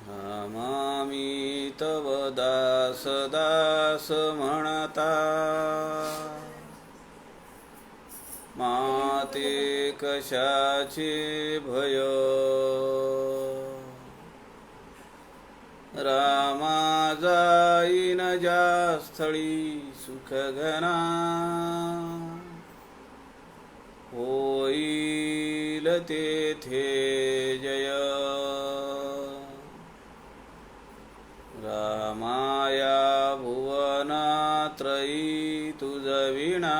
नमामि तव दास दास म्हणता, माते कशाचे भय. रामा जाईन ज्या स्थळी सुख घना, होईल तेथे जय. रामाया भुवनात्रयी तुझ विना,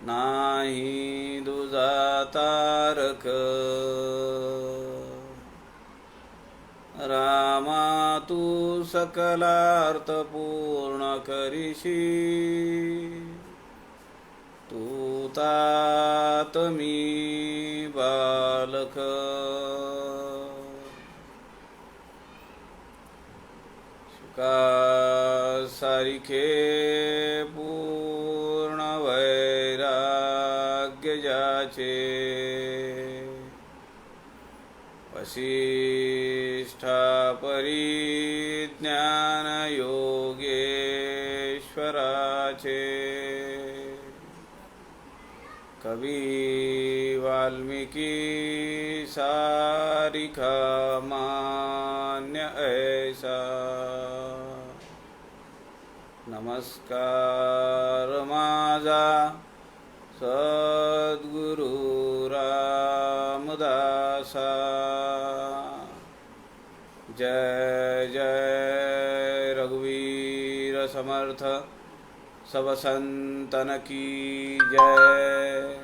नाही दुजा तारक. रामा तू सकलार्थ पूर्ण करीशी, तू तात मी बालक. सारिखे पूर्ण वैराग्य ज्याचे, वसिष्ठा परिज्ञान योगेश्वराचे. कवी वाल्मीकी सारिखा मान्य ऐसा. नमस्कार माझा सद्गुरु रामदासा. जय जय रघुवीर समर्थ, सब संतन की जय.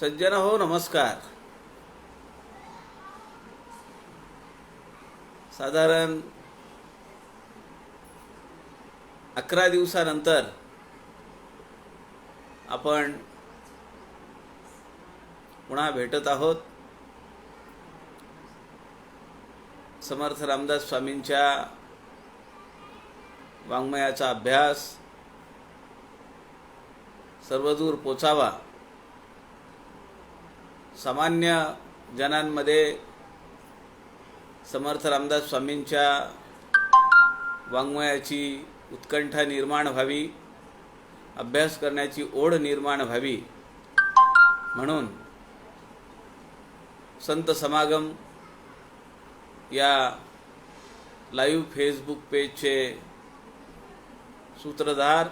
सज्जन हो, नमस्कार. साधारण 11 दिवसानंतर आपण पुन्हा भेटत आहोत. समर्थ रामदास स्वामींच्या वाङ्मयाचा अभ्यास सर्वदूर पोचावा, सामान्य जनांमध्ये समर्थ रामदास स्वामींच्या वाङ्मयाची उत्कंठा निर्माण व्हावी, अभ्यास करण्याची ओढ निर्माण व्हावी, म्हणून संत समागम या लाईव्ह फेसबुक पेजचे सूत्रधार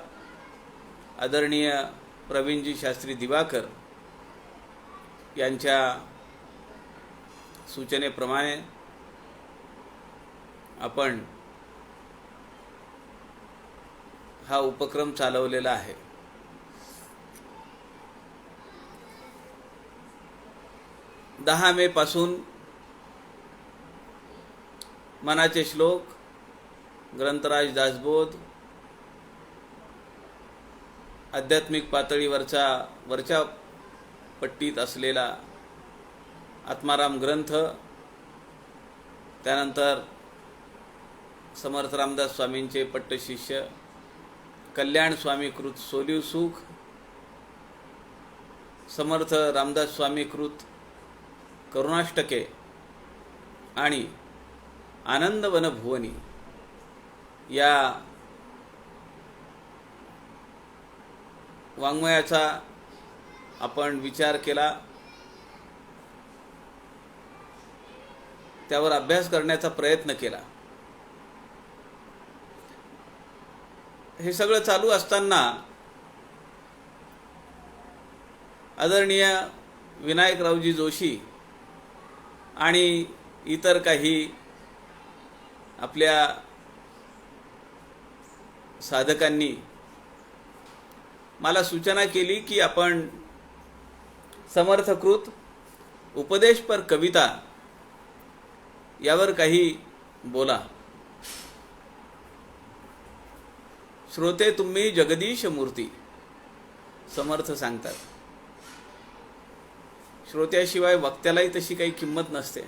आदरणीय प्रवीणजी शास्त्री दिवाकर यांच्या सूचनेप्रमाणे आपण हा उपक्रम चालवलेला आहे. दहा मे पासून मनाचे श्लोक, ग्रंथराज दासबोध, आध्यात्मिक वरच्या पट्टीत असलेला आत्माराम ग्रंथ, त्यानंतर समर्थ रामदास स्वामींचे पट्टशिष्य कल्याण स्वामी कृत सोलिव सुख, समर्थ रामदास स्वामी कृत करुणाष्टके आणि आनंदवन भुवनी या वाङ्मयाचा आपण विचार केला, त्यावर अभ्यास करण्याचा प्रयत्न केला. हे सगळं चालू असताना आदरणीय विनायकरावजी जोशी आणि इतर काही आपल्या साधकांनी मला सूचना केली की आपण समर्थकृत उपदेशपर कविता यावर काही बोला. श्रोते तुम्ही जगदीश मूर्ती, समर्थ सांगतात. श्रोत्याशिवाय वक्त्यालाही तशी काही किंमत नसते.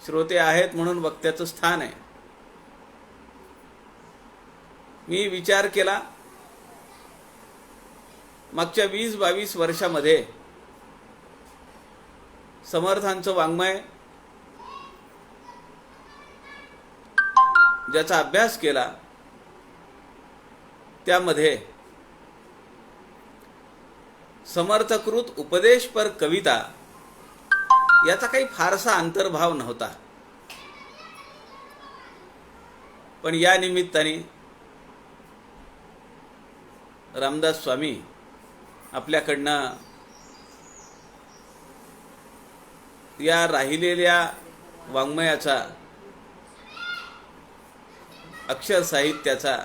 श्रोते आहेत म्हणून वक्त्याचं स्थान आहे. मी विचार केला, मागच्या 20-22 वर्षामध्ये समर्थांचं वाङ्मय ज्याचा अभ्यास केला त्यामध्ये समर्थकृत उपदेशपर कविता याचा काही फारसा अंतर्भाव नव्हता. पण या निमित्ताने रामदास स्वामी आपल्याकडनं या राहिलेल्या वाङ्मयाचा, अक्षर साहित्याचा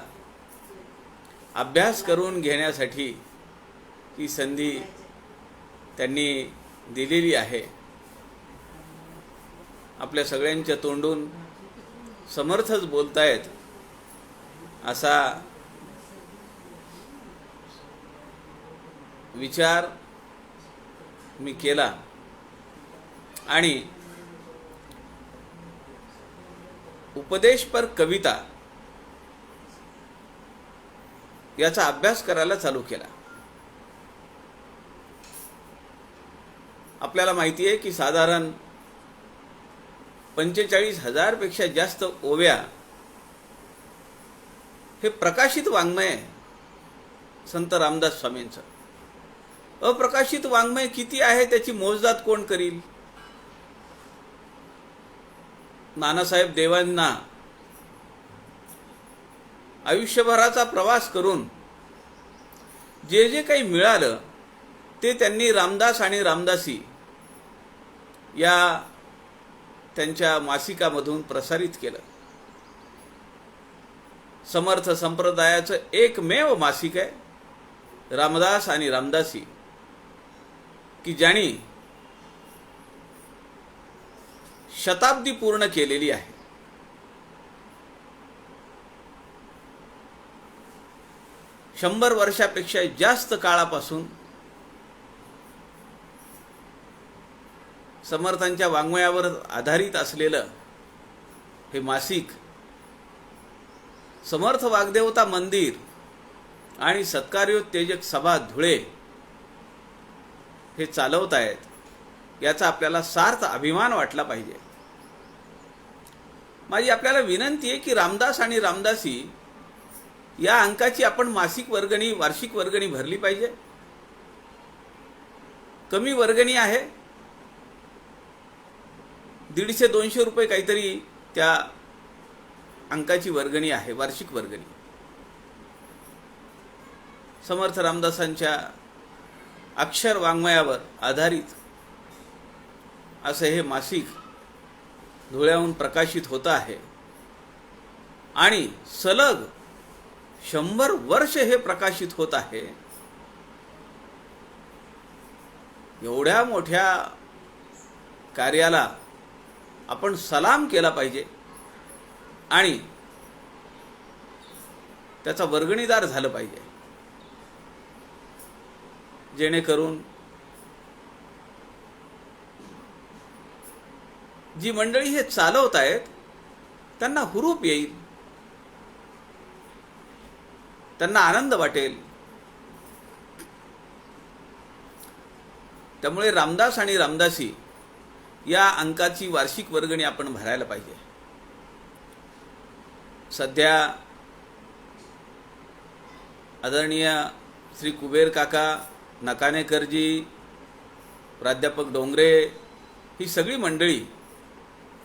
अभ्यास करून घेण्यासाठी ही संधी त्यांनी दिलेली आहे. आपल्या सगळ्यांच्या तोंडून समर्थच बोलतायत असा विचार मी केला आणि उपदेशपर कविता याचा अभ्यास करायला चालू केला. आपल्याला माहिती आहे की साधारण 45,000 पेक्षा जास्त ओव्या हे प्रकाशित वाङ्मय आहे संत रामदास स्वामींचं. अप्रकाशित वाङ्मय किती आहे त्याची मोजदाद कोण करील? नानासाहेब देवांना आयुष्यभराचा प्रवास करून जे जे काही मिळालं ते त्यांनी रामदास आणि रामदासी या त्यांच्या मासिकामधून प्रसारित केलं. समर्थ संप्रदायाचं एकमेव मासिक आहे रामदास आणि रामदासी, की ज्यांनी शताब्दी पूर्ण केलेली आहे. शंभर वर्षापेक्षा जास्त काळापासून समर्थांच्या वाङ्मयावर आधारित असलेलं हे मासिक समर्थ वाग्देवता मंदिर आणि सत्कार्योत्तेजक सभा धुळे हे चालवत आहेत. याचा आपल्याला सार्थ अभिमान वाटला पाहिजे. माझी आपल्याला विनंती आहे की रामदास आणि रामदासी या अंकाची आपण मासिक वर्गणी, वार्षिक वर्गणी भरली पाहिजे. कमी वर्गणी आहे, 150-200 रुपये काहीतरी त्या अंकाची वर्गणी आहे, वार्षिक वर्गणी. समर्थ रामदासांच्या अक्षर वाङ्मयावर आधारित असं हे मासिक धुळ्याहून प्रकाशित होतं आहे आणि सलग 100 वर्ष हे प्रकाशित होत आहे. एवढ्या मोठ्या कार्याला आपण सलाम केला पाहिजे आणि त्याचा वर्गणीदार झालं पाहिजे, जेणेकरून जी मंडळी हे चालवत आहेत त्यांना हुरूप येईल, त्यांना आनंद वाटेल. त्यामुळे रामदास आणि रामदासी या अंकाची वार्षिक वर्गणी आपण भरायला पाहिजे. सध्या आदरणीय श्री कुबेर काका, नकानेकरजी, प्राध्यापक डोंगरे ही सगळी मंडळी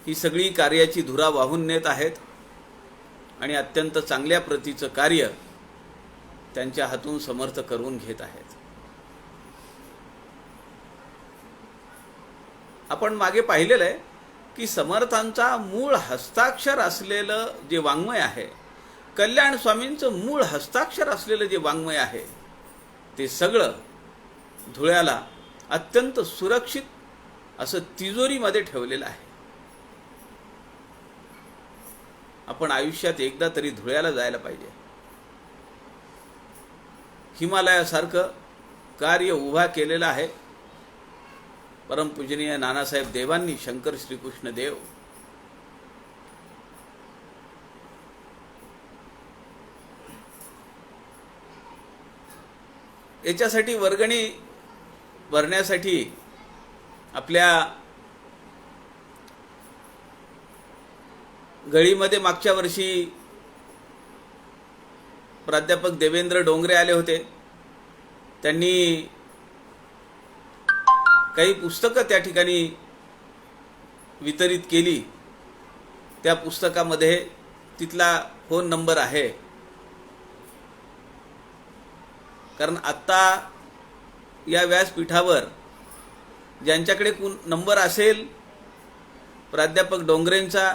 ही सगळी कार्याची धुरा वाहून नेत आहेत आणि अत्यंत चांगल्या प्रतीचं कार्य त्यांच्या हातून समर्थ करून घेत आहेत. आपण मागे पाहिलेलं आहे की समर्थांचा मूळ हस्ताक्षर असलेलं जे वाङ्मय आहे, कल्याण स्वामींचं मूळ हस्ताक्षर असलेलं जे वाङ्मय आहे, ते सगळं धुळ्याला अत्यंत सुरक्षित असं तिजोरीमध्ये ठेवलेलं आहे. आपण आयुष्यात एकदा तरी धुळ्याला जायला पाहिजे. हिमालयासारखं कार्य उभा केलेलं आहे परमपूजनीय नानासाहेब देवांनी, शंकर श्रीकृष्ण देव. याच्यासाठी वर्गणी भरण्यासाठी आपल्या गळीमध्ये मागच्या वर्षी प्राध्यापक देवेंद्र डोंगरे आले होते. त्यांनी काही पुस्तकं त्या ठिकाणी वितरित केली. त्या पुस्तकामध्ये तिथला फोन नंबर आहे. कारण आत्ता या व्यासपीठावर ज्यांच्याकडे नंबर असेल प्राध्यापक डोंगरेंचा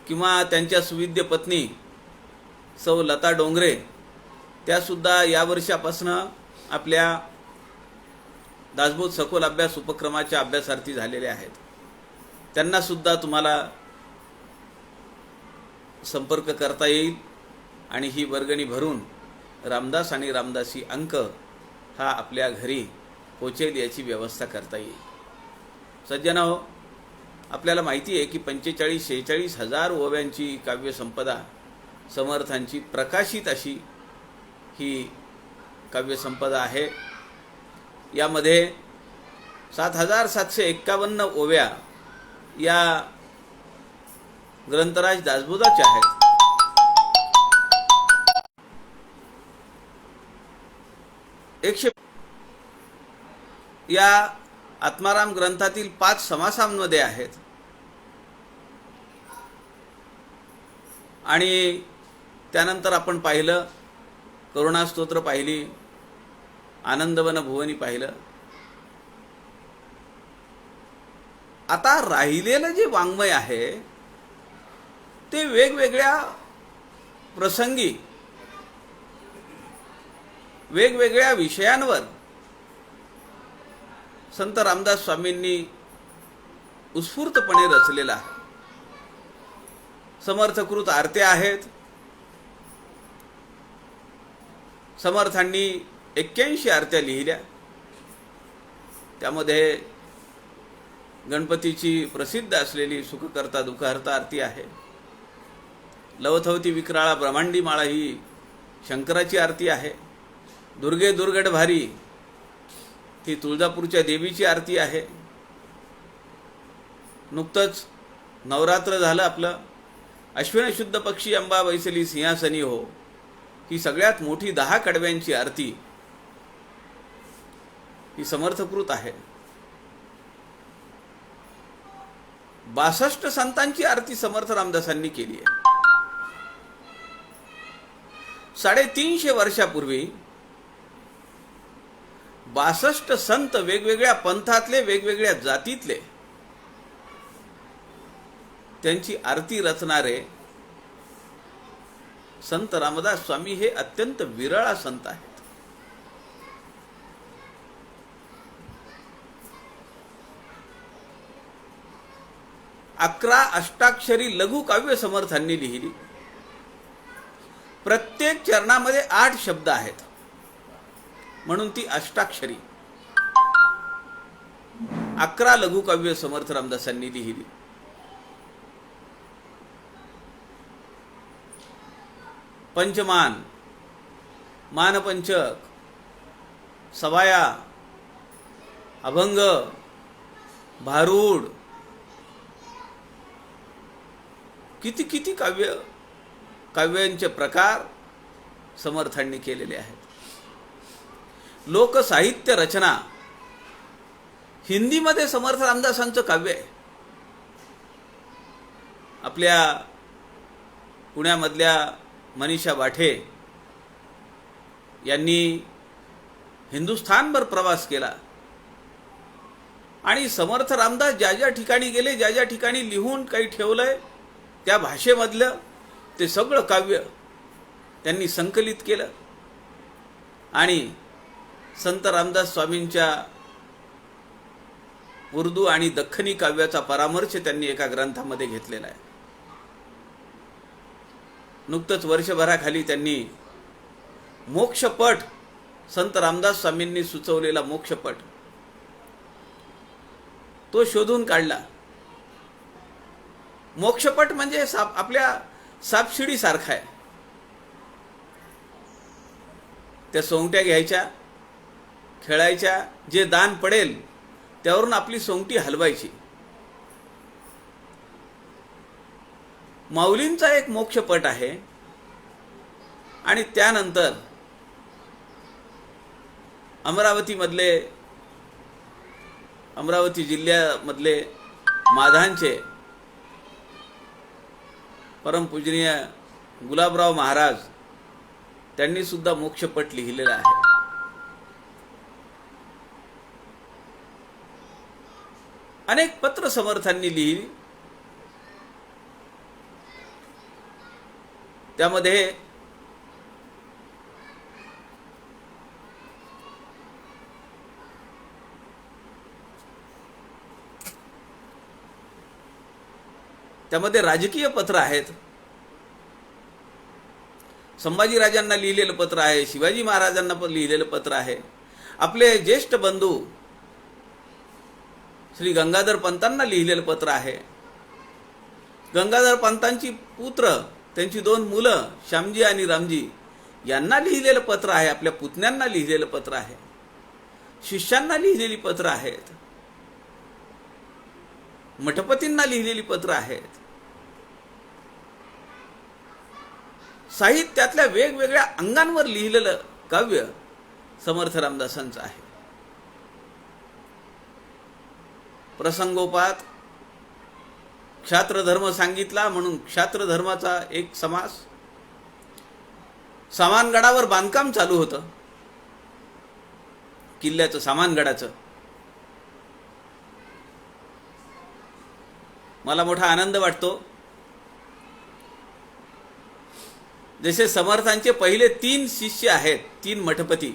किंवा त्यांच्या सुविद्य पत्नी सौ लता डोंगरे, त्यासुद्धा या वर्षापासून आपल्या दासबोध सखोल अभ्यास उपक्रमाच्या अभ्यासार्थी झालेल्या आहेत. त्यांनासुद्धा तुम्हाला संपर्क करता येईल आणि ही वर्गणी भरून रामदास आणि रामदासी अंक हा आपल्या घरी पोचेल याची व्यवस्था करता येईल. सज्जनो, आपल्याला माहिती आहे की 45-46 हजार ओव्यांची काव्यसंपदा समर्थांची प्रकाशित अशी ही काव्यसंपदा आहे. यामध्ये 7,751 ओव्या या ग्रंथराज दासबोधाच्या आहेत. या आत्माराम ग्रंथातील 5 समासांमध्ये आहेत. आणि त्यानंतर आपण पाहिलं करुणा स्तोत्र पाहिली, आनंदवन भुवनी पाहिलं. आता राहिलेलं जे वाङ्मय आहे ते वेगवेगळ्या प्रसंगी वेगवेगळ्या विषयांवर संत रामदास स्वामींनी उत्स्फूर्तपणे रचलेला आहे. समर्थकृत आरत्या आहेत. समर्थांनी 81 आरत्या लिहिल्या. त्यामध्ये गणपतीची प्रसिद्ध असलेली सुखकर्ता दुःखहर्ता आरती आहे. लवथवती विक्राळा ब्रह्मांडी माळा ही शंकराची आरती आहे. दुर्गे दुर्गट भारी ही तुळजापूरच्या देवीची आरती आहे. नुकतंच नवरात्र झालं आपलं. अश्विन शुद्ध पक्षी अंबा बैसली सिंहासनी हो ही सगळ्यात मोठी 10 कडव्यांची आरती ही समर्थकृत आहे. 62 संतांची आरती समर्थ रामदासांनी केली आहे. 350 वर्षापूर्वी 62 संत वेगवेगळ्या पंथातले वेगवेगळ्या जातीतले त्यांची आरती रचणारे संत रामदास स्वामी हे अत्यंत विरळा संत आहेत. अकरा अष्टाक्षरी लघु काव्य समर्थांनी लिहिली. प्रत्येक चरणामध्ये 8 शब्द आहेत म्हणून ती अष्टाक्षरी. 11 लघु काव्य समर्थ रामदासांनी लिहिली. पंचमान, मानपंचक, सवाया, अभंग, भारूड, किती किती काव्यांचे प्रकार समर्थांनी केलेले आहेत. लोकसाहित्य रचना हिंदीमध्ये समर्थ रामदासांचं काव्य आहे. आपल्या पुण्यामधल्या मनीषा बाठे यांनी हिंदुस्थानभर प्रवास केला आणि समर्थ रामदास ज्या ज्या ठिकाणी गेले, ज्या ज्या ठिकाणी लिहून काही ठेवलंय त्या भाषेमधलं ते सगळं काव्य त्यांनी संकलित केलं आणि संत रामदास स्वामींच्या उर्दू आणि दख्खनी काव्याचा परामर्श त्यांनी एका ग्रंथामध्ये घेतलेला आहे. नुकतंच वर्षभराखाली त्यांनी मोक्षपट, संत रामदास स्वामींनी सुचवलेला मोक्षपट तो शोधून काढला. मोक्षपट म्हणजे आपल्या सापशिडी सारखा आहे. त्या सोंगट्या घ्यायच्या, खेळायच्या, जे दान पडेल त्यावरून आपली सोंगटी हलवायची. माऊलींचा एक मोक्षपट आहे. आणि त्यानंतर अमरावती जिल्ह्यामधले माधानचे परमपूजनीय गुलाबराव महाराज त्यांनी सुद्धा मोक्षपट लिहिलेला आहे. अनेक पत्र समर्थांनी लिहिली. त्यामध्ये राजकीय पत्र आहेत. संभाजीराजांना लिहिलेलं पत्र आहे, शिवाजी महाराजांना पण लिहिलेलं पत्र आहे. आपले ज्येष्ठ बंधू श्री गंगाधर पंतांना लिहिलेलं पत्र आहे. गंगाधर पंतांची पुत्र, त्यांची 2 मुलं श्यामजी आणि रामजी यांना लिहिलेलं पत्र आहे. आपल्या पुतण्यांना लिहिलेलं पत्र आहे. शिष्यांना लिहिलेली पत्र आहेत. मठपतींना लिहिलेली पत्र आहेत. साहित्यातल्या वेगवेगळ्या अंगांवर लिहिलेलं काव्य समर्थ रामदासांचं आहे. प्रसंगोपात क्षात्र धर्म सांगितला म्हणून क्षात्र धर्माचा एक समास. सामानगडावर बांधकाम चालू होतं, किल्ल्याचं, सामानगडाचं. मला मोठा आनंद वाटतो. जसे समर्थांचे पहिले 3 शिष्य आहेत, 3 मठपती,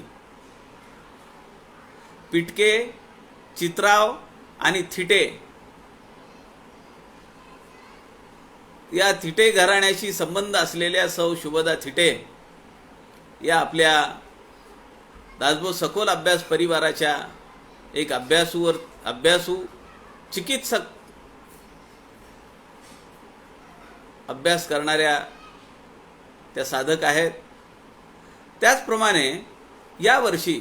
पिटके, चित्राव आणि थिटे. या थिटे घराण्याशी संबंध असलेल्या सौ शुभदा थिटे या आपल्या दासबोध सखोल अभ्यास परिवाराच्या एक अभ्यासू चिकित्सक, अभ्यास करणाऱ्या त्या साधक आहेत. त्याचप्रमाणे यावर्षी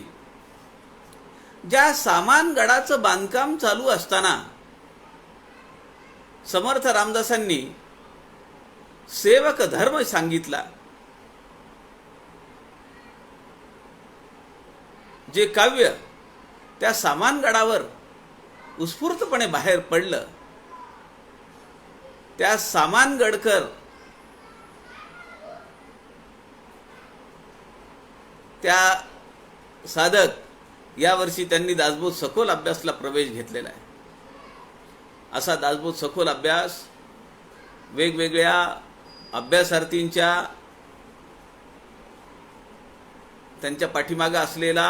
ज्या सामानगडाचं बांधकाम चालू असताना समर्थ रामदासांनी सेवक धर्म सांगितला, जे काव्य त्या सामानगडावर उत्स्फूर्तपणे बाहेर पडलं, त्या सामानगडकर, त्या साधक यावर्षी त्यांनी दासबोध सखोल अभ्यासला प्रवेश घेतलेला आहे. असा दासबोध सखोल अभ्यास वेगवेगळ्या अभ्यासार्थींच्या, त्यांच्या पाठीमागे असलेला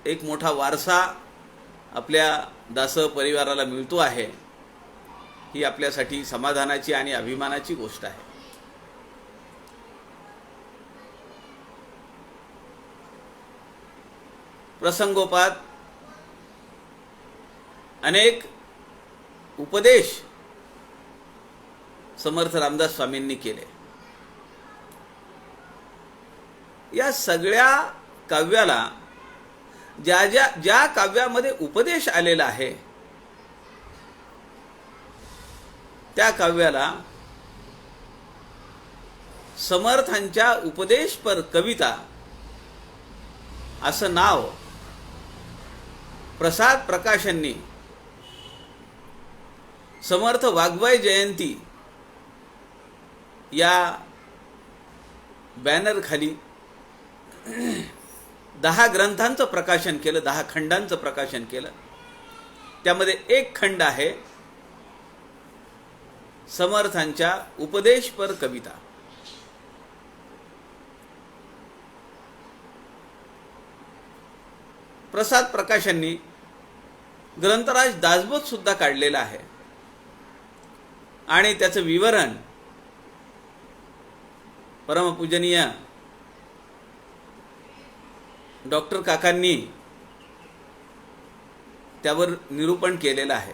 एक मोठा वारसा आपल्या दास परिवाराला मिळतो आहे. ही आपल्यासाठी समाधानाची आणि अभिमानाची गोष्ट आहे. प्रसंगोपात अनेक उपदेश समर्थ रामदास स्वामींनी केले. या सगळ्या काव्याला, ज्या काव्यामध्ये उपदेश आलेला आहे, त्या काव्याला समर्थांच्या उपदेशपर कविता असं नाव प्रसाद प्रकाशननी समर्थ वाग्भय जयंती या बॅनर खाली 10 ग्रंथांचं प्रकाशन केलं, 10 खंडांचं प्रकाशन केलं. त्यामध्ये एक खंड आहे समर्थांच्या उपदेशपर कविता. प्रसाद प्रकाशननी ग्रंथराज दासबोध सुद्धा काढलेला आहे आणि त्याचं विवरण परमपूजनीय डॉक्टर काकांनी त्यावर निरूपण केलेलं आहे.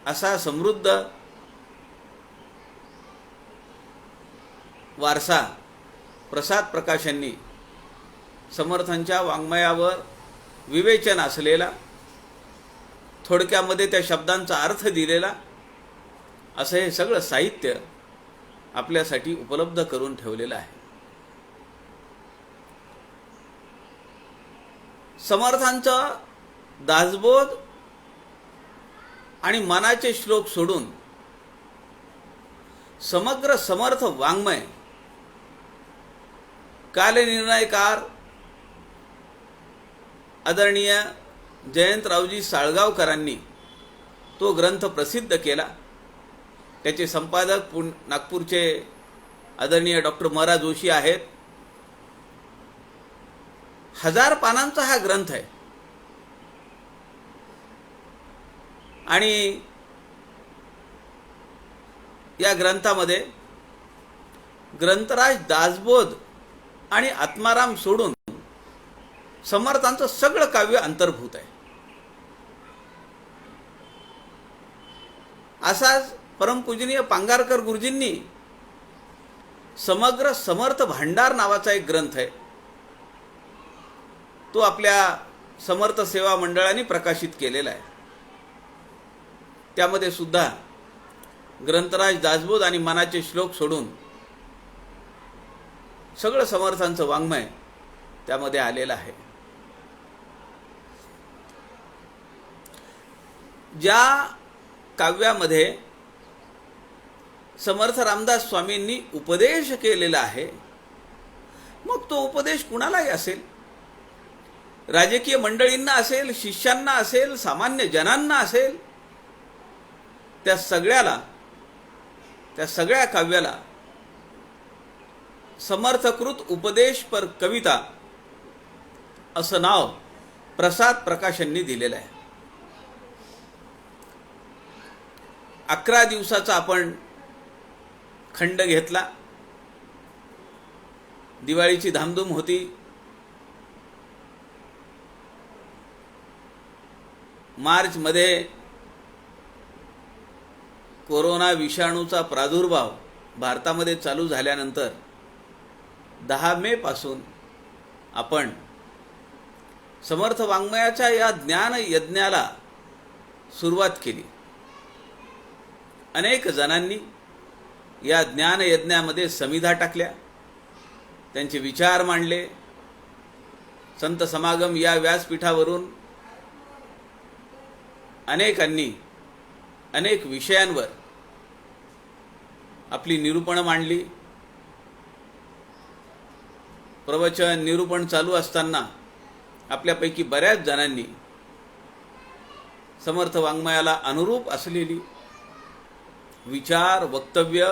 असा समृद्ध वारसा प्रसाद प्रकाशांनी समर्थांच्या वाङ्मयावर विवेचन असलेला, थोडक्यामध्ये त्या शब्दांचा अर्थ दिलेला असं हे सगळं साहित्य आपल्यासाठी उपलब्ध करून ठेवलेलं आहे. समर्थांचा दासबोध आणि मनाचे श्लोक सोडून समग्र समर्थ वाङ्मय कालनिर्णयकार आदरणीय जयंतरावजी साळगावकरांनी तो ग्रंथ प्रसिद्ध केला. त्याचे संपादक नागपूरचे आदरणीय डॉक्टर म रा जोशी आहेत. 1000 पानांचा हा ग्रंथ आहे आणि या ग्रंथामध्ये ग्रंथराज दासबोध आणि आत्माराम सोडून समर्थांचं सगळं काव्य अंतर्भूत आहे. असाच परमपूजनीय पांगारकर गुरुजींनी समग्र समर्थ भांडार नावाचा एक ग्रंथ आहे, तो आपल्या समर्थ सेवा मंडळाने प्रकाशित केलेला आहे. त्यामध्ये सुद्धा ग्रंथराज दासबोध आणि मनाचे श्लोक सोडून सगळं समर्थांचं वाङ्मय त्यामध्ये आलेलं आहे. ज्या काव्यामध्ये समर्थ रामदास स्वामींनी उपदेश केलेला आहे, मग तो उपदेश कुणालाही असेल, राजकीय मंडळींना असेल, शिष्यांना असेल, सामान्य जनांना असेल, त्या सगळ्या काव्याला समर्थकृत उपदेश पर कविता असं नाव प्रसाद प्रकाशांनी दिलेलं आहे. 11 दिवसाचा आपण खंड घेतला. दिवाळीची धामधूम होती. मार्चमध्ये कोरोना विषाणूचा प्रादुर्भाव भारतामध्ये चालू झाल्यानंतर 10 मे पासून आपण समर्थ वाङ्मयाच्या या ज्ञान यज्ञाला सुरुवात केली. अनेक जणांनी या ज्ञान यज्ञामध्ये समिधा टाकल्या, त्यांचे विचार मांडले. संत समागम या व्यासपीठावरून अनेकांनी अनेक विषयांवर आपली निरूपणं मांडली. प्रवचन निरूपण चालू असताना आपल्यापैकी बऱ्याच जणांनी समर्थ वाङ्मयाला अनुरूप असलेली विचार, वक्तव्य,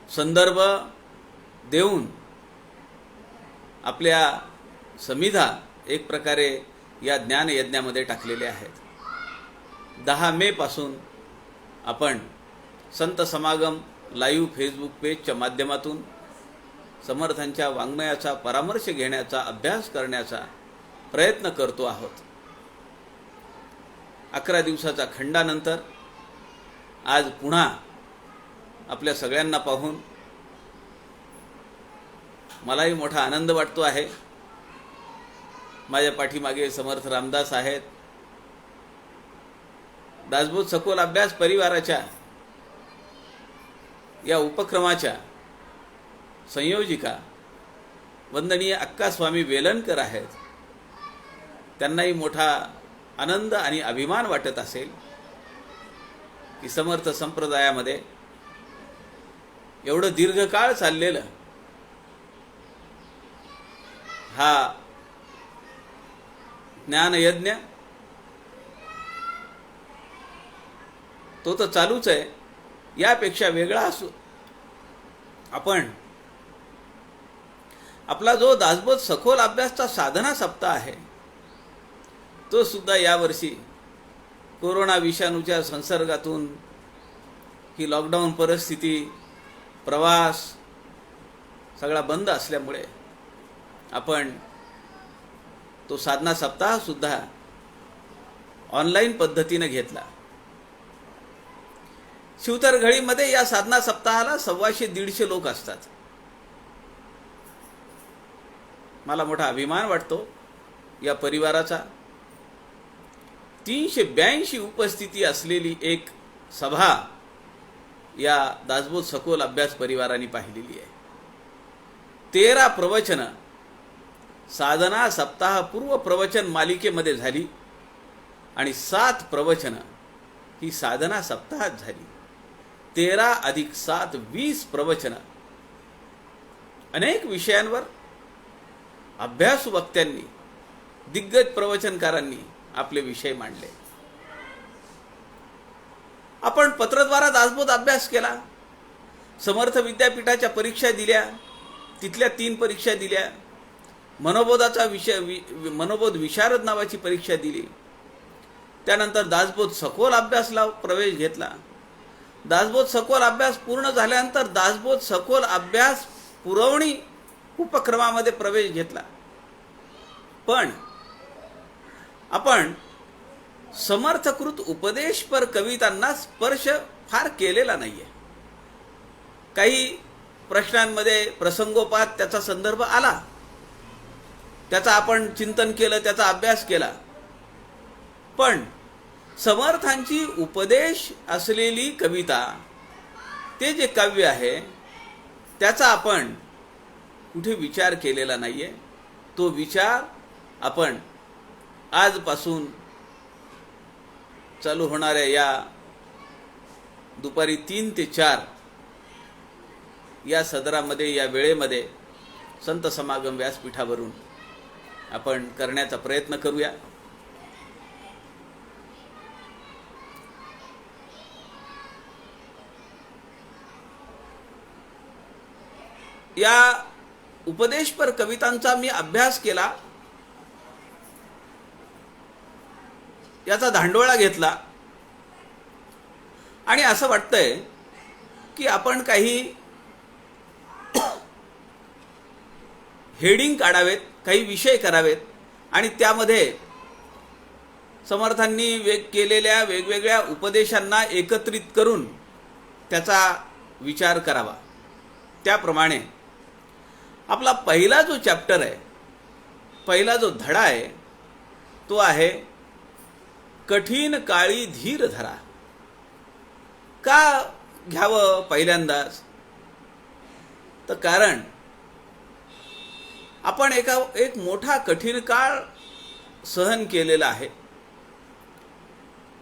संदर्भ देऊन आपल्या समिधा एक प्रकारे या ज्ञान यज्ञामध्ये टाकलेल्या आहेत. 10 मे पासून आपण संत समागम लाईव्ह फेसबुक पेजच्या माध्यमातून समर्थांच्या वाङ्मयाचा परामर्श घेण्याचा, अभ्यास करण्याचा प्रयत्न करतो आहोत. 11 दिवसाचा खंडानंतर आज पुन्हा आपल्या सगळ्यांना पाहून मलाही मोठा आनंद वाटतो आहे. माझ्या पाठीमागे समर्थ रामदास आहेत. दासबोध सखोल अभ्यास परिवाराच्या या उपक्रमाच्या संयोजिका वंदनीय अक्का स्वामी वेलणकर आहेत. त्यांनाही मोठा आनंद आणि अभिमान वाटत असेल की समर्थ संप्रदायामध्ये एवढं दीर्घकाळ चाललेलं हा ज्ञानयज्ञ तो तर चालूच आहे. यापेक्षा वेगळा असू आपण आपला जो दासबोध सखोल अभ्यासचा साधना सप्ताह आहे तो सुद्धा यावर्षी कोरोना विषाणूच्या संसर्गातून ही लॉकडाऊन परिस्थिती, प्रवास सगळा बंद असल्यामुळे आपण तो साधना सप्ताह सुद्धा ऑनलाईन पद्धतीने घेतला. शिवतरघळीमध्ये या साधना सप्ताहाला 125-150 लोक असतात. मला मोठा अभिमान वाटतो या परिवाराचा. 382 उपस्थिती असलेली एक सभा या दासबोध सखोल अभ्यास परिवाराने पाहिलेली आहे. 13 प्रवचन साधना सप्ताह पूर्व प्रवचन मालिकेमध्ये झाली आणि 7 प्रवचन ही साधना सप्ताहात झाली. 13 + 7 20 प्रवचन अनेक विषयांवर अभ्यासू वक्त्यांनी, दिग्गज प्रवचनकारांनी आपले विषय मांडले. आपण पत्रद्वारा दासबोध अभ्यास केला. समर्थ विद्यापीठाच्या परीक्षा दिल्या, तिथल्या 3 परीक्षा दिल्या. मनोबोधाचा विषय मनोबोध विशारद नावाची परीक्षा दिली. त्यानंतर दासबोध सखोल अभ्यासला प्रवेश घेतला. दासबोध सखोल अभ्यास पूर्ण झाल्यानंतर दासबोध सखोल अभ्यास पुरवणी उपक्रमामध्ये प्रवेश घेतला. पण आपण समर्थकृत उपदेशपर कवितांना स्पर्श फार केलेला नाहीये. काही प्रश्नांमध्ये प्रसंगोपात त्याचा संदर्भ आला, त्याचा आपण चिंतन केलं, त्याचा अभ्यास केला. पण समर्थांची उपदेश असलेली कविता, ते जे काव्य आहे त्याचा आपण कुठे विचार केलेला नाहीये. तो विचार आपण आजपासून चालू होणाऱ्या या दुपारी 3 ते 4 या सदरामध्ये, या वेळेमध्ये संत समागम व्यासपीठावरून आपण करण्याचा प्रयत्न करूया. या उपदेशपर कवितांचा मी अभ्यास केला, याचा धांडोळा घेतला आणि असं वाटतंय की आपण काही हेडिंग काढावेत, काही विषय करावेत आणि त्यामध्ये समर्थांनी केलेल्या वेगवेगळ्या उपदेशांना एकत्रित करून त्याचा विचार करावा. त्याप्रमाणे आपला पहिला जो चॅप्टर आहे, पहिला जो धडा आहे, तो आहे कठीण काळी धीर धरा. का घ्यावं पहिल्यांदाच? तर कारण आपण एक मोठा कठीण काळ सहन केलेला आहे.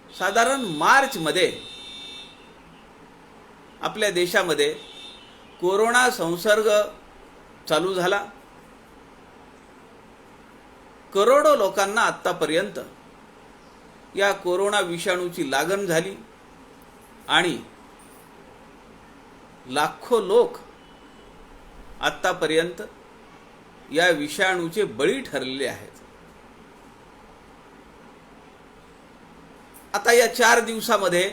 साधारण मार्चमध्ये आपल्या देशामध्ये कोरोना संसर्ग चालू झाला. करोडो लोकांना आत्तापर्यंत या कोरोना विषाणूची लागण झाली आणि लाखो लोक आत्तापर्यंत या विषाणूचे बळी ठरलेले आहेत. आता या 4 दिवसामध्ये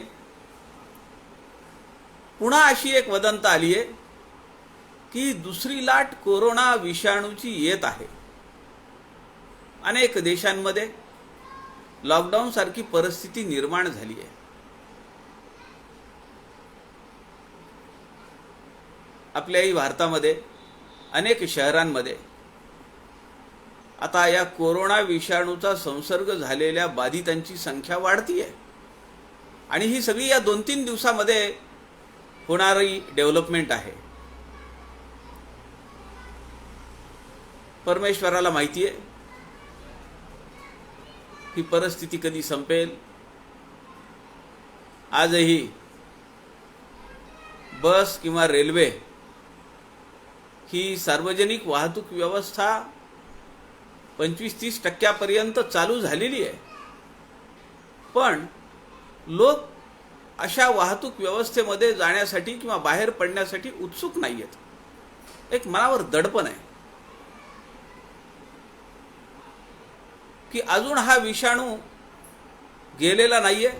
पुन्हा अशी एक वदंत आली आहे की दुसरी लाट कोरोना विषाणूची येत आहे. अनेक देशांमध्ये लॉकडाऊन सारखी परिस्थिती निर्माण झाली आहे. आपल्याही भारतामध्ये अनेक शहरांमध्ये आता या कोरोना विषाणूचा संसर्ग झालेल्या बाधितांची संख्या वाढतीये आणि ही सगळी या 2-3 दिवसामध्ये होणारी डेव्हलपमेंट आहे. परमेश्वराला माहिती आहे ही परिस्थिती कधी संपेल. आजही बस किंवा रेल्वे ही सार्वजनिक वाहतूक व्यवस्था 25-30% चालू झालेली आहे. पण लोक अशा वाहतूक व्यवस्थेमध्ये जाण्यासाठी किंवा बाहेर पडण्यासाठी उत्सुक नाहीयेत. एक मनावर दडपण आहे की अजून हा विषाणू गेलेला नाहीये,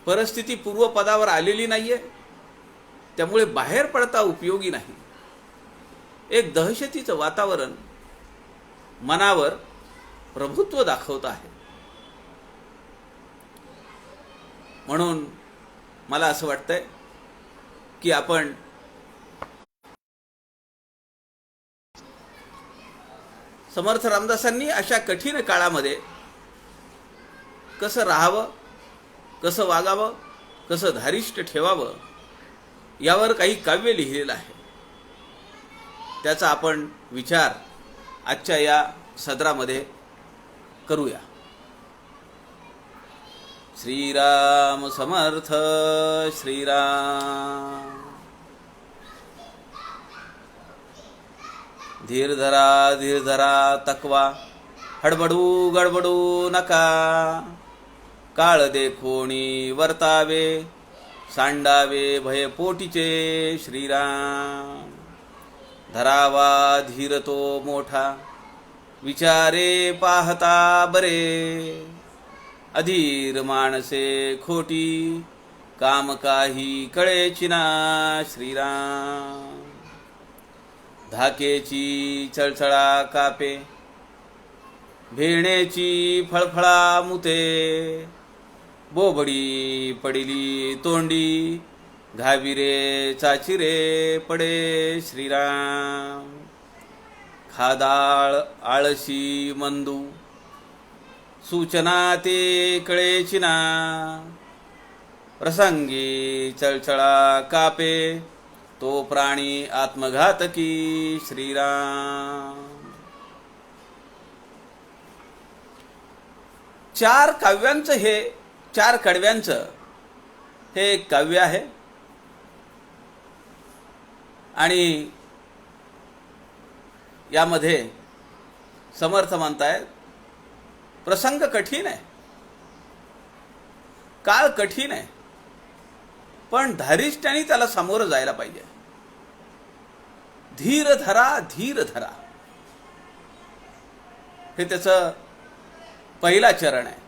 परिस्थिती पूर्वपदावर आलेली नाहीये, त्यामुळे बाहेर पडता उपयोगी नाही. एक दहशतीचं वातावरण मनावर प्रभुत्व दाखवत आहे. म्हणून मला असं वाटतंय की आपण समर्थ रामदासांनी अशा कठीण काळामध्ये कसं राहावं, कसं वागावं, कसं धारिष्ट ठेवावं यावर काही काव्य लिहिलेलं आहे. त्याचा आपण विचार आजच्या या सदरामध्ये करूया. श्रीराम समर्थ. श्रीराम. धीर धरा, धीर धरा तकवा, हडबडू गडबडू नका. काळ देखोणी वर्तावे, सांडावे भय पोटीचे. श्रीराम. धरावा धीर तो मोठा, विचारे पाहता बरे. अधीर माणसे खोटी, काम काही कळेची ना. श्रीराम. धाकेची चळचळा कापे, भेण्याची फळफळा मुते. बोबडी पडिली तोंडी, घाविरे चाचिरे पडे. श्रीराम. खादाळ आळशी मंदू, सूचना ते कळेची ना. प्रसंगी चळचळा कापे, तो प्राणी आत्मघातकी. श्रीराम. 4 काव्यांचं हे 4 कडव्यांचं हे एक काव्य आहे. आणि यामध्ये समर्थ म्हणतायत प्रसंग कठीण आहे, काळ कठीण आहे, पण धारिष्ट्याने त्याला सामोरं जायला पाहिजे. धीर धरा, धीर धरा, हे त्याचं पहिला चरण आहे.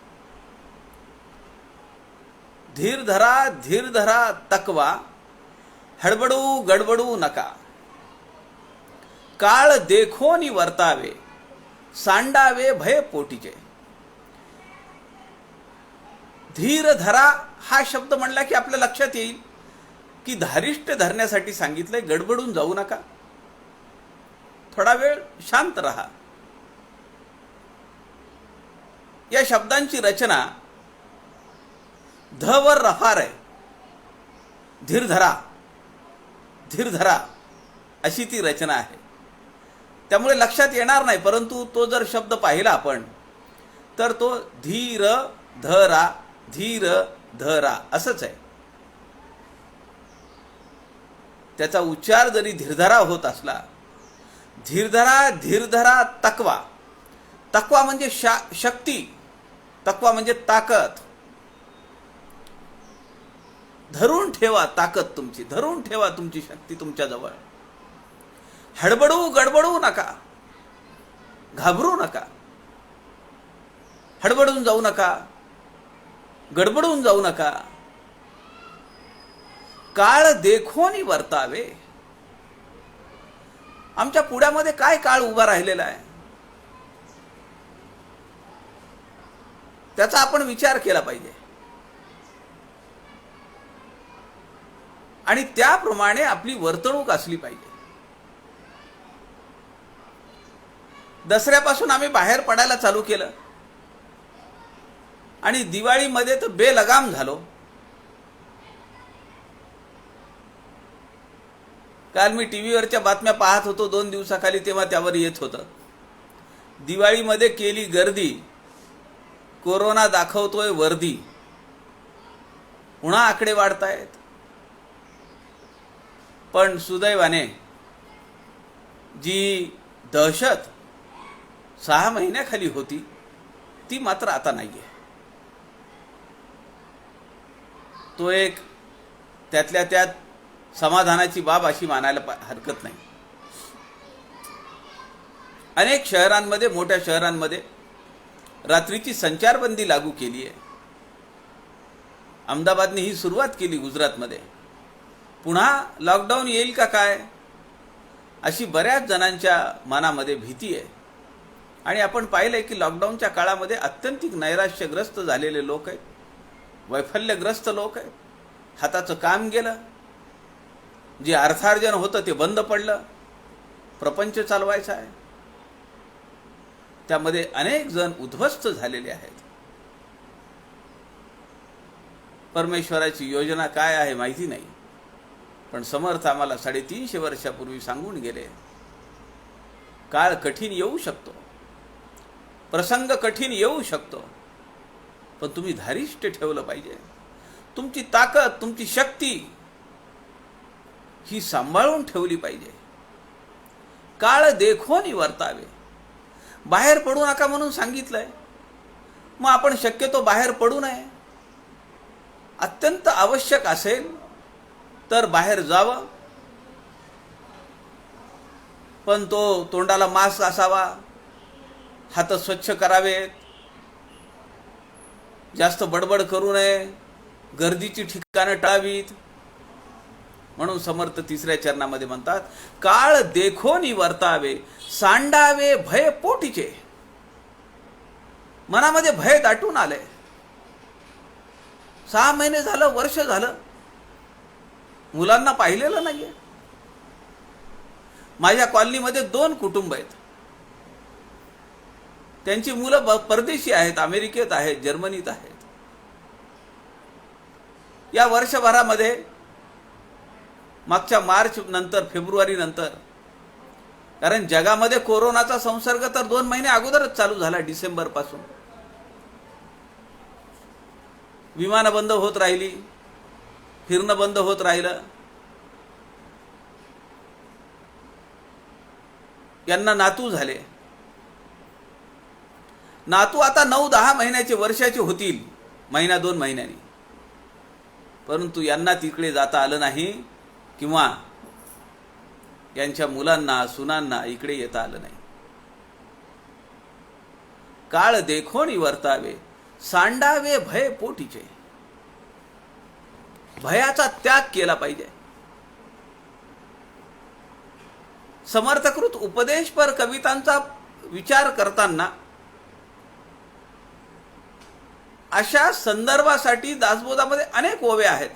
धीर धरा, धीर धरा तकवा, हडबडू गडबडू नका. काळ देखोनी वर्तावे, सांडावे भय पोटीचे. धीर धरा हा शब्द म्हणला की आपल्या लक्षात येईल की धारिष्ट धरण्यासाठी सांगितलंय. गडबडून जाऊ नका, थोडा वेळ शांत रहा. या शब्दांची रचना ध वर रफार आहे. धीर धरा, धीर धरा अशी ती रचना आहे. त्यामुळे लक्षात येणार नाही, परंतु तो जर शब्द पाहिला आपण तर तो धीर धरा, धीर धरा असंच आहे. त्याचा उच्चार जरी धीरधरा होत असला, धीरधरा, धीरधरा तकवा. तकवा म्हणजे शक्ती, तकवा म्हणजे ताकद. धरून ठेवा ताकद तुमची, धरून ठेवा तुमची शक्ती तुमच्याजवळ. हडबडू गडबडू नका, घाबरू नका, हडबडून जाऊ नका, गडबडून जाऊ नका. काळ देखोनी वर्तावे. आमच्या पुढ्यामध्ये काय काळ उभा राहिलेला आहे त्याचा आपण विचार केला पाहिजे. आणि त्याप्रमाणे आपली वर्तणूक असली पाहिजे. दसऱ्यापासून आम्ही बाहेर पडायला चालू केलं आणि दिवाळीमध्ये तर बेलगाम झालो. काल मी टीव्हीवरच्या बातम्या पाहत होतो 2 दिवसाखाली, तेव्हा त्यावर येत होतं दिवाळीमध्ये केली गर्दी, कोरोना दाखवतोय वर्दी. पुन्हा आकडे वाढतायत. पण सुदैवाने जी दहशत 6 महिन्याखाली होती ती मात्र आता नाहीये. तो एक त्यातल्या त्यात समाधानाची बाब अशी मानायला हरकत नाही. अनेक शहरांमध्ये, मोठ्या शहरांमध्ये रात्रीची संचारबंदी लागू केली आहे. अहमदाबादने ही सुरुवात केली, गुजरातमध्ये. पुन्हा लॉकडाऊन येईल का काय अशी बऱ्याच जणांच्या मनामध्ये भीती आहे. आणि आपण पाहिलंय की लॉकडाऊनच्या काळामध्ये अत्यंतिक नैराश्यग्रस्त झालेले लोक आहेत, वैफल्यग्रस्त लोक आहेत. हाताचं काम गेलं, जे अर्थार्जन होतं ते बंद पडलं, प्रपंच चालवायचा आहे. त्यामध्ये अनेक जण उद्ध्वस्त झालेले आहेत. परमेश्वराची योजना काय आहे माहिती नाही, पण समर्थ आम्हाला 350 वर्षापूर्वी सांगून गेले, काळ कठीण येऊ शकतो, प्रसंग कठीण येऊ शकतो, पण तुम्ही धारिष्ट ठेवलं पाहिजे. तुमची ताकद, तुमची शक्ती ही सांभाळून ठेवली पाहिजे. काळ देखोनी वर्तावे. बाहेर पडू नका म्हणून सांगितलंय, मग आपण शक्यतो बाहेर पडू नये. अत्यंत आवश्यक असेल तर बाहेर जावं, पण तो तोंडाला मास्क असावा, हात स्वच्छ करावेत, जास्त बडबड करू नये, गर्दीची ठिकाणं टाळावीत. म्हणून समर्थ 3ऱ्या चरणामध्ये म्हणतात, काळ देखोनी वर्तावे, सांडावे भय पोटीचे. मनामध्ये भय दाटून आले. 6 महिने झालं, वर्ष झालं, मुलांना पाहिलेलं नाहीये. माझ्या कॉलनीमध्ये 2 कुटुंब आहेत. त्यांची मुलं परदेशी आहेत, अमेरिकेत आहेत, जर्मनीत आहेत. या वर्षभरामध्ये मागच्या मार्च नंतर, फेब्रुवारी नंतर, कारण जगामध्ये कोरोनाचा संसर्ग तर 2 महिने अगोदरच चालू झाला, डिसेंबर पासून. विमानं बंद होत राहिली, फिरणं बंद होत राहिलं. यांना नातू झाले. नातू आता 9-10 महिन्याचे, वर्षाचे होतील, 1-2 महिन्यांनी. परंतु यांना तिकडे जाता आलं नाही, किंवा यांच्या मुलांना, सुनांना इकडे येता आलं नाही. काळ देखोनी वर्तावे, सांडावे भय पोटीचे. भयाचा त्याग केला पाहिजे. समर्थकृत उपदेशपर कवितांचा विचार करताना अशा संदर्भासाठी दासबोधामध्ये अनेक ओव्या आहेत,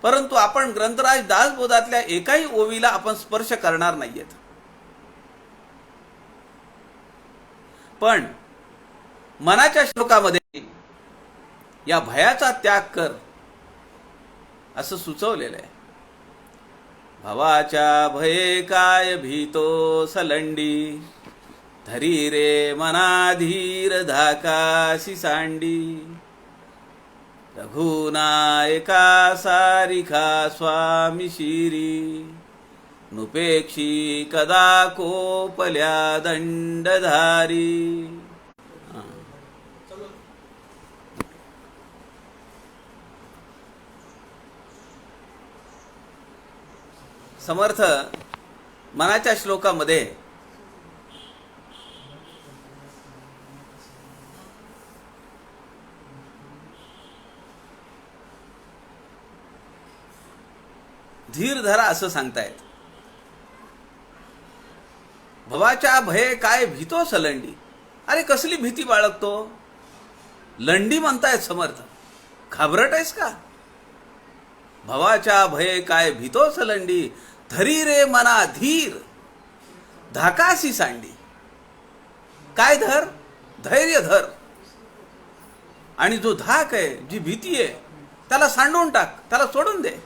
परंतु आपण ग्रंथराज दासबोधातल्या एकाही ओवीला आपण स्पर्श करणार नाहीयेत. पण मनाच्या श्लोकामध्ये या भयाचा त्याग कर असं सुचवलेलं आहे. भवाच्या भये काय भीतो सलंडी, धरी रे मनाधीर धाकासी सांडी. रघुनायका सारिखा स्वामी शिरी, नुपेक्षी कदा कोपल्या दंडधारी. समर्थ मनाच्या श्लोकामध्ये धीर धरा असं सांगतायत. भवाच्या भये काय भीतो सलंडी. अरे कसली भीती बाळगतो? लंडी म्हणतायत समर्थ. घाबरट आहेस का? भवाच्या भये काय भीतो सलंडी, धरी रे मना धीर धाकासी सांडी. काय धर? धैर्य धर. आणि जो धाक आहे, जी भीती आहे, त्याला सांडून टाक, त्याला सोडून दे.